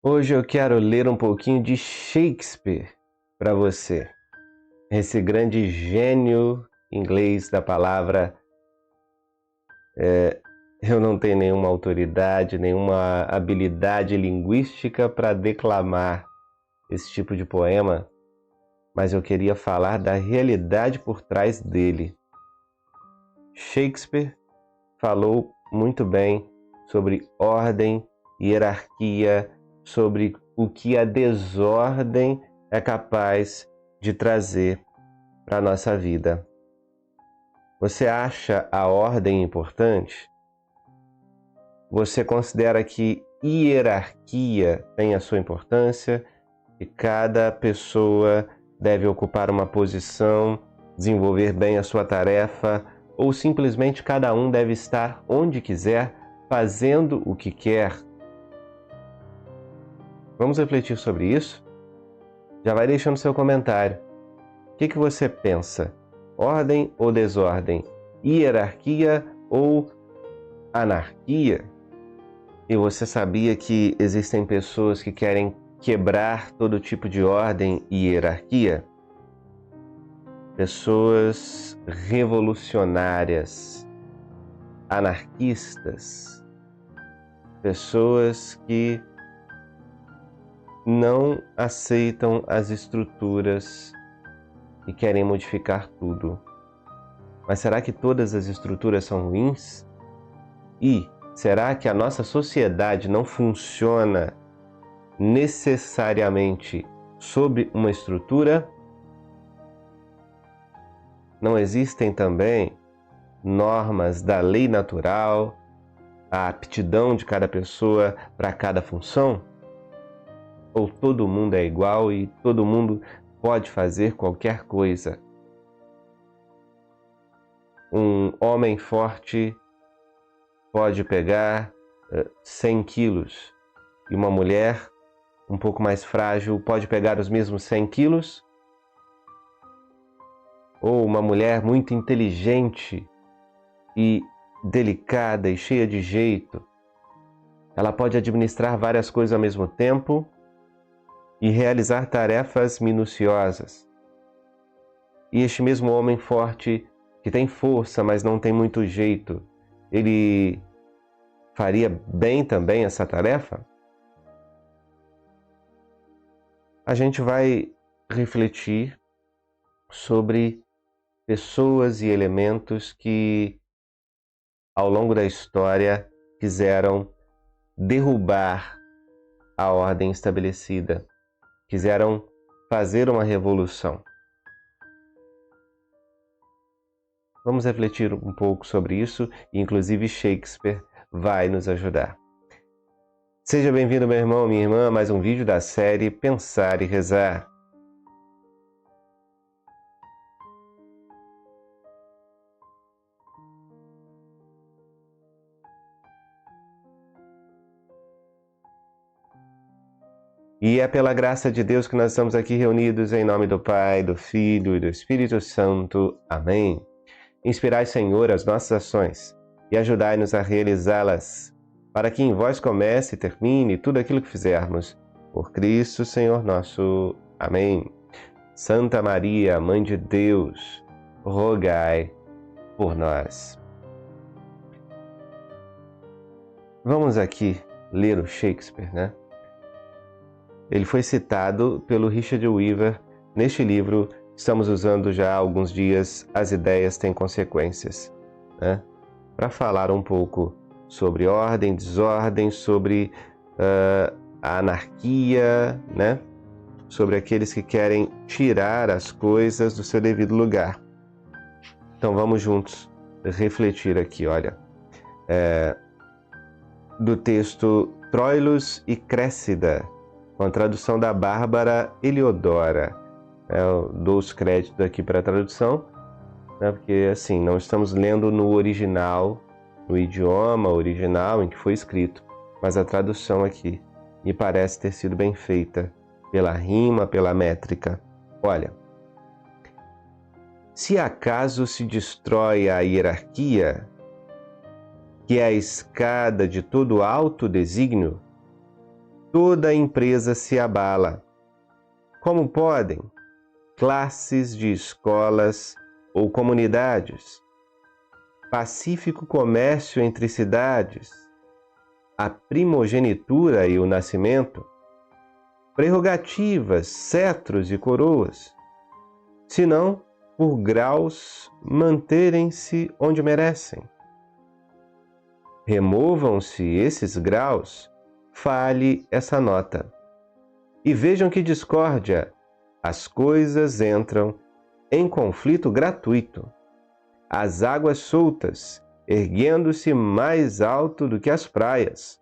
Hoje eu quero ler um pouquinho de Shakespeare para você. Esse grande gênio inglês da palavra. Eu não tenho nenhuma autoridade, nenhuma habilidade linguística para declamar esse tipo de poema, mas eu queria falar da realidade por trás dele. Shakespeare falou muito bem sobre ordem, hierarquia, sobre o que a desordem é capaz de trazer para a nossa vida. Você acha a ordem importante? Você considera que hierarquia tem a sua importância? Que cada pessoa deve ocupar uma posição, desenvolver bem a sua tarefa, ou simplesmente cada um deve estar onde quiser, fazendo o que quer? Vamos refletir sobre isso? Já vai deixando seu comentário. O que você pensa? Ordem ou desordem? Hierarquia ou anarquia? E você sabia que existem pessoas que querem quebrar todo tipo de ordem e hierarquia? Pessoas revolucionárias, anarquistas, pessoas que não aceitam as estruturas e querem modificar tudo. Mas será que todas as estruturas são ruins? E será que a nossa sociedade não funciona necessariamente sob uma estrutura? Não existem também normas da lei natural, a aptidão de cada pessoa para cada função? Ou todo mundo é igual e todo mundo pode fazer qualquer coisa? Um homem forte pode pegar 100 quilos e uma mulher um pouco mais frágil pode pegar os mesmos 100 quilos? Ou uma mulher muito inteligente e delicada e cheia de jeito, ela pode administrar várias coisas ao mesmo tempo e realizar tarefas minuciosas. E este mesmo homem forte, que tem força, mas não tem muito jeito, ele faria bem também essa tarefa? A gente vai refletir sobre pessoas e elementos que, ao longo da história, quiseram derrubar a ordem estabelecida, quiseram fazer uma revolução. Vamos refletir um pouco sobre isso e, inclusive, Shakespeare vai nos ajudar. Seja bem-vindo, meu irmão, minha irmã, a mais um vídeo da série Pensar e Rezar. E é pela graça de Deus que nós estamos aqui reunidos em nome do Pai, do Filho e do Espírito Santo. Amém. Inspirai, Senhor, as nossas ações e ajudai-nos a realizá-las, para que em vós comece e termine tudo aquilo que fizermos. Por Cristo, Senhor nosso. Amém. Santa Maria, Mãe de Deus, rogai por nós. Vamos aqui ler o Shakespeare, né? Ele foi citado pelo Richard Weaver neste livro. Estamos usando já há alguns dias As Ideias Têm Consequências, né? Para falar um pouco sobre ordem, desordem, sobre a anarquia, né? Sobre aqueles que querem tirar as coisas do seu devido lugar. Então vamos juntos refletir aqui, olha, do texto Troilus e Cressida, com a tradução da Bárbara Eliodora. Eu dou os créditos aqui para a tradução, né, porque assim, não estamos lendo no original, no idioma original em que foi escrito, mas a tradução aqui me parece ter sido bem feita, pela rima, pela métrica. Olha, se acaso se destrói a hierarquia, que é a escada de todo alto desígnio, toda a empresa se abala. Como podem classes de escolas ou comunidades, pacífico comércio entre cidades, a primogenitura e o nascimento, prerrogativas, cetros e coroas, senão por graus manterem-se onde merecem. Removam-se esses graus, fale essa nota. E vejam que discórdia, as coisas entram em conflito gratuito. As águas soltas, erguendo-se mais alto do que as praias,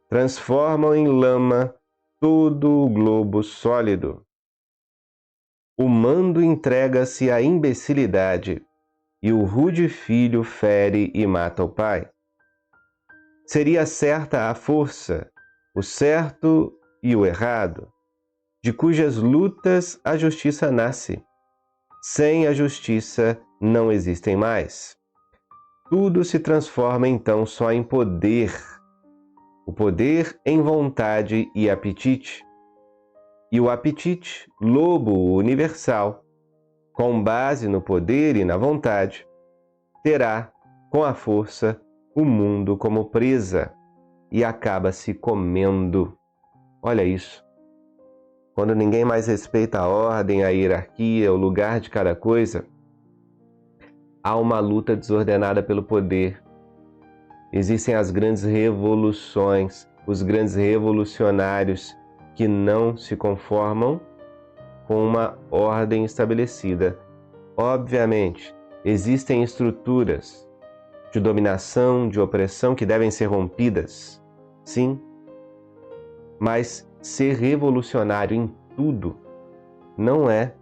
transformam em lama todo o globo sólido. O mando entrega-se à imbecilidade, e o rude filho fere e mata o pai. Seria certa a força, o certo e o errado, de cujas lutas a justiça nasce. Sem a justiça não existem mais. Tudo se transforma então só em poder. O poder em vontade e apetite. E o apetite, lobo universal, com base no poder e na vontade, terá, com a força, o mundo como presa e acaba se comendo. Olha isso. Quando ninguém mais respeita a ordem, a hierarquia, o lugar de cada coisa, há uma luta desordenada pelo poder. Existem as grandes revoluções, os grandes revolucionários que não se conformam com uma ordem estabelecida. Obviamente, existem estruturas de dominação, de opressão que devem ser rompidas, sim, mas ser revolucionário em tudo não é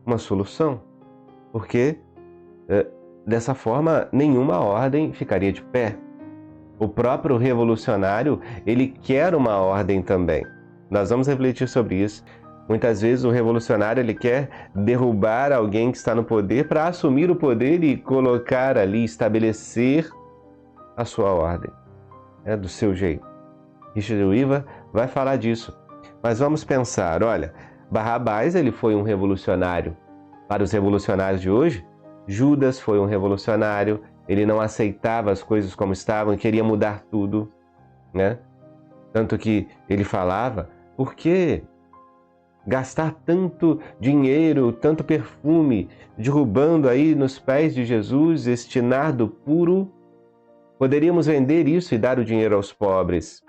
uma solução, porque dessa forma nenhuma ordem ficaria de pé. O próprio revolucionário, ele quer uma ordem também. Nós vamos refletir sobre isso. Muitas vezes o revolucionário ele quer derrubar alguém que está no poder para assumir o poder e colocar ali, estabelecer a sua ordem, do seu jeito. Richard Weaver vai falar disso. Mas vamos pensar, olha, Barrabás ele foi um revolucionário. Para os revolucionários de hoje, Judas foi um revolucionário, ele não aceitava as coisas como estavam, queria mudar tudo, né? Tanto que ele falava, por que gastar tanto dinheiro, tanto perfume, derrubando aí nos pés de Jesus este nardo puro? Poderíamos vender isso e dar o dinheiro aos pobres.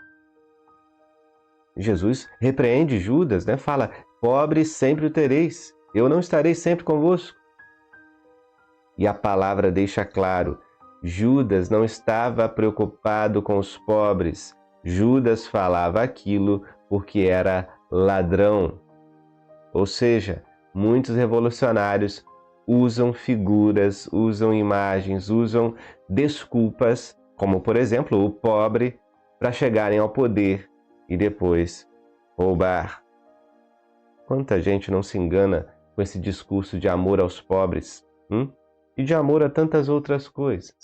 Jesus repreende Judas, né? Fala, pobres sempre o tereis, eu não estarei sempre convosco. E a palavra deixa claro, Judas não estava preocupado com os pobres, Judas falava aquilo porque era ladrão. Ou seja, muitos revolucionários usam figuras, usam imagens, usam desculpas, como por exemplo o pobre, para chegarem ao poder e depois roubar. Quanta gente não se engana com esse discurso de amor aos pobres, e de amor a tantas outras coisas.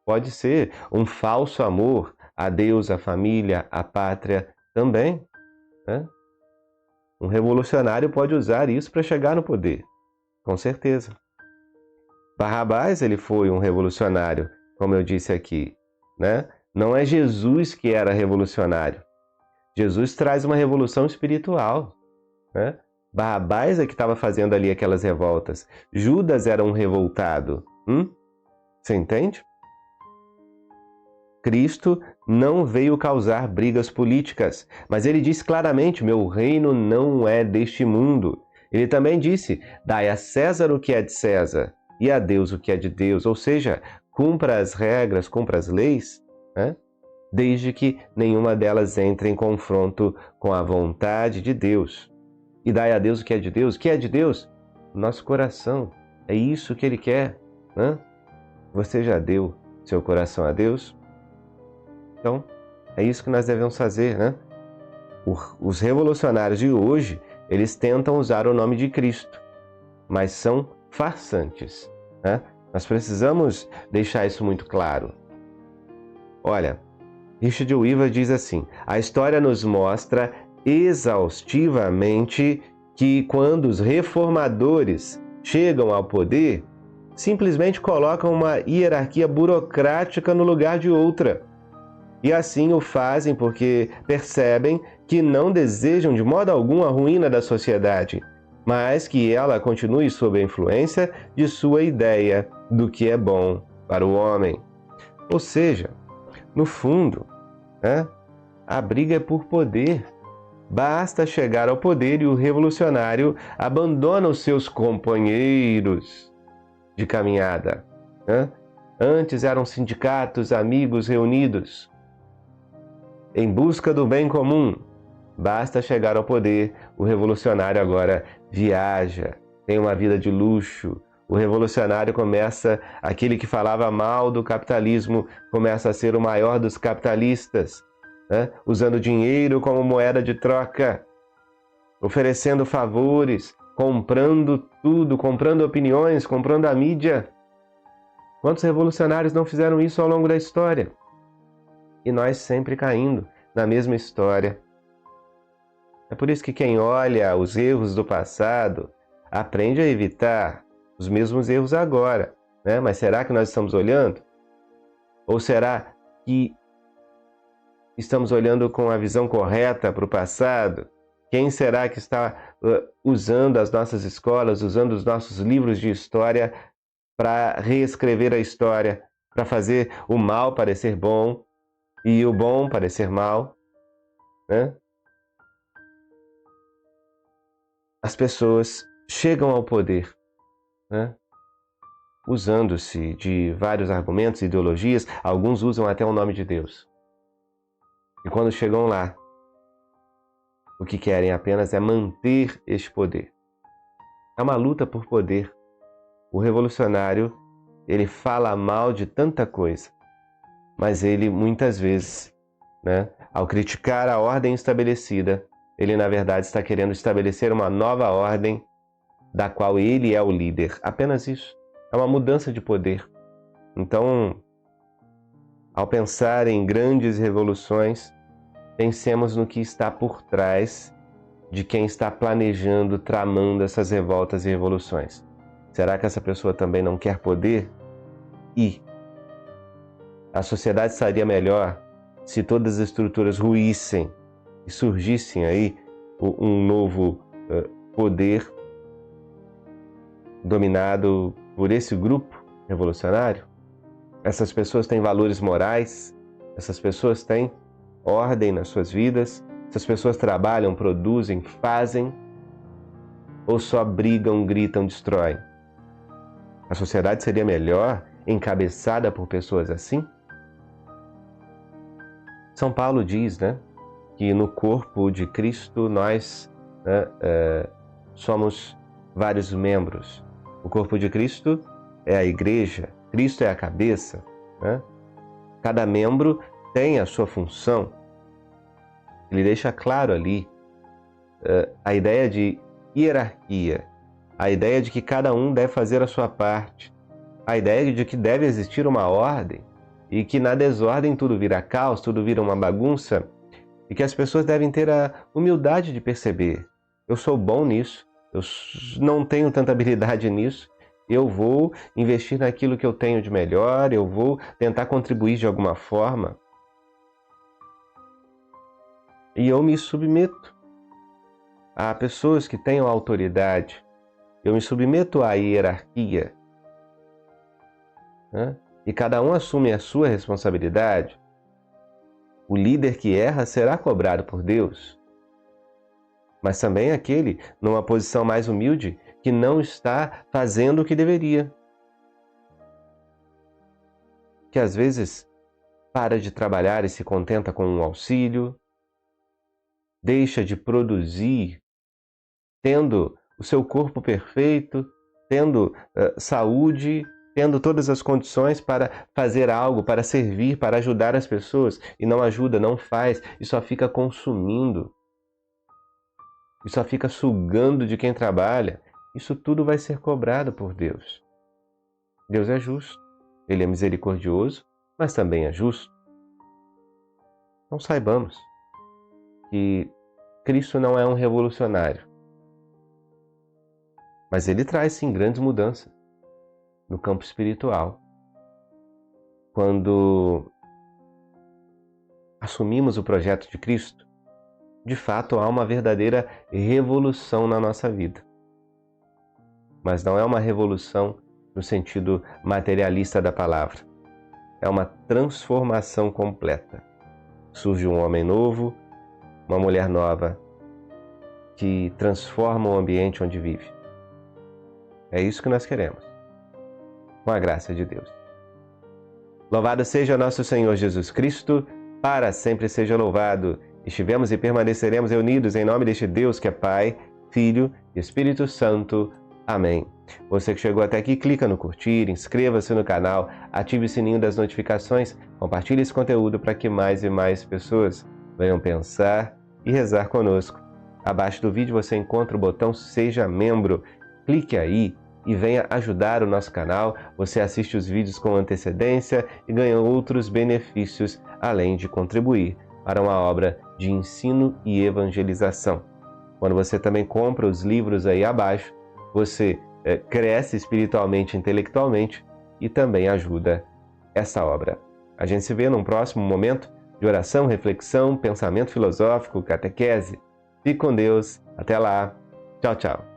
Pode ser um falso amor a Deus, a família, a pátria também, né? Um revolucionário pode usar isso para chegar no poder, com certeza. Barrabás ele foi um revolucionário, como eu disse aqui, né? Não é Jesus que era revolucionário. Jesus traz uma revolução espiritual, né? Barrabás é que estava fazendo ali aquelas revoltas. Judas era um revoltado. Você entende? Cristo não veio causar brigas políticas, mas ele diz claramente, meu reino não é deste mundo. Ele também disse, dai a César o que é de César e a Deus o que é de Deus. Ou seja, cumpra as regras, cumpra as leis, né? Desde que nenhuma delas entre em confronto com a vontade de Deus. E dai a Deus o que é de Deus. O que é de Deus? Nosso coração. É isso que Ele quer, né? Você já deu seu coração a Deus? Então, é isso que nós devemos fazer, né? Os revolucionários de hoje, eles tentam usar o nome de Cristo, mas são farsantes, né? Nós precisamos deixar isso muito claro. Olha, Richard Weaver diz assim: a história nos mostra exaustivamente que quando os reformadores chegam ao poder, simplesmente colocam uma hierarquia burocrática no lugar de outra. E assim o fazem porque percebem que não desejam de modo algum a ruína da sociedade, mas que ela continue sob a influência de sua ideia do que é bom para o homem. Ou seja, no fundo, a briga é por poder. Basta chegar ao poder e o revolucionário abandona os seus companheiros de caminhada. Antes eram sindicatos, amigos reunidos em busca do bem comum. Basta chegar ao poder, o revolucionário agora viaja, tem uma vida de luxo. O revolucionário aquele que falava mal do capitalismo, começa a ser o maior dos capitalistas, usando dinheiro como moeda de troca, oferecendo favores, comprando tudo, comprando opiniões, comprando a mídia. Quantos revolucionários não fizeram isso ao longo da história? E nós sempre caindo na mesma história. É por isso que quem olha os erros do passado aprende a evitar os mesmos erros agora, Mas será que nós estamos olhando? Ou será que estamos olhando com a visão correta para o passado? Quem será que está usando as nossas escolas, usando os nossos livros de história para reescrever a história, para fazer o mal parecer bom e o bom parecer mal, As pessoas chegam ao poder, usando-se de vários argumentos, ideologias, alguns usam até o nome de Deus. E quando chegam lá, o que querem apenas é manter este poder. É uma luta por poder. O revolucionário, ele fala mal de tanta coisa, mas ele muitas vezes, ao criticar a ordem estabelecida, ele na verdade está querendo estabelecer uma nova ordem da qual ele é o líder. Apenas isso. É uma mudança de poder. Então, ao pensar em grandes revoluções, pensemos no que está por trás de quem está planejando, tramando essas revoltas e revoluções. Será que essa pessoa também não quer poder? E a sociedade estaria melhor se todas as estruturas ruíssem e surgissem aí um novo poder dominado por esse grupo revolucionário? Essas pessoas têm valores morais, essas pessoas têm ordem nas suas vidas, essas pessoas trabalham, produzem, fazem, ou só brigam, gritam, destroem? A sociedade seria melhor encabeçada por pessoas assim? São Paulo diz, que no corpo de Cristo nós somos vários membros. O corpo de Cristo é a igreja, Cristo é a cabeça. Cada membro tem a sua função. Ele deixa claro ali a ideia de hierarquia, a ideia de que cada um deve fazer a sua parte, a ideia de que deve existir uma ordem e que na desordem tudo vira caos, tudo vira uma bagunça, e que as pessoas devem ter a humildade de perceber: eu sou bom nisso, eu não tenho tanta habilidade nisso, eu vou investir naquilo que eu tenho de melhor, eu vou tentar contribuir de alguma forma. E eu me submeto a pessoas que tenham autoridade, eu me submeto à hierarquia, e cada um assume a sua responsabilidade. O líder que erra será cobrado por Deus, mas também aquele numa posição mais humilde que não está fazendo o que deveria, que às vezes para de trabalhar e se contenta com um auxílio, deixa de produzir, tendo o seu corpo perfeito, tendo saúde, tendo todas as condições para fazer algo, para servir, para ajudar as pessoas, e não ajuda, não faz, e só fica consumindo, e só fica sugando de quem trabalha. Isso tudo vai ser cobrado por Deus. Deus é justo, Ele é misericordioso, mas também é justo. Então saibamos que Cristo não é um revolucionário, mas ele traz sim grandes mudanças no campo espiritual. Quando assumimos o projeto de Cristo, de fato há uma verdadeira revolução na nossa vida. Mas não é uma revolução no sentido materialista da palavra. É uma transformação completa. Surge um homem novo, uma mulher nova, que transforma o ambiente onde vive. É isso que nós queremos, com a graça de Deus. Louvado seja nosso Senhor Jesus Cristo, para sempre seja louvado. Estivemos e permaneceremos reunidos em nome deste Deus que é Pai, Filho e Espírito Santo. Amém. Você que chegou até aqui, clica no curtir, inscreva-se no canal, ative o sininho das notificações, compartilhe esse conteúdo para que mais e mais pessoas venham pensar e rezar conosco. Abaixo do vídeo você encontra o botão Seja Membro. Clique aí e venha ajudar o nosso canal. Você assiste os vídeos com antecedência e ganha outros benefícios, além de contribuir para uma obra de ensino e evangelização. Quando você também compra os livros aí abaixo, você cresce espiritualmente e intelectualmente e também ajuda essa obra. A gente se vê num próximo momento de oração, reflexão, pensamento filosófico, catequese. Fique com Deus. Até lá. Tchau, tchau.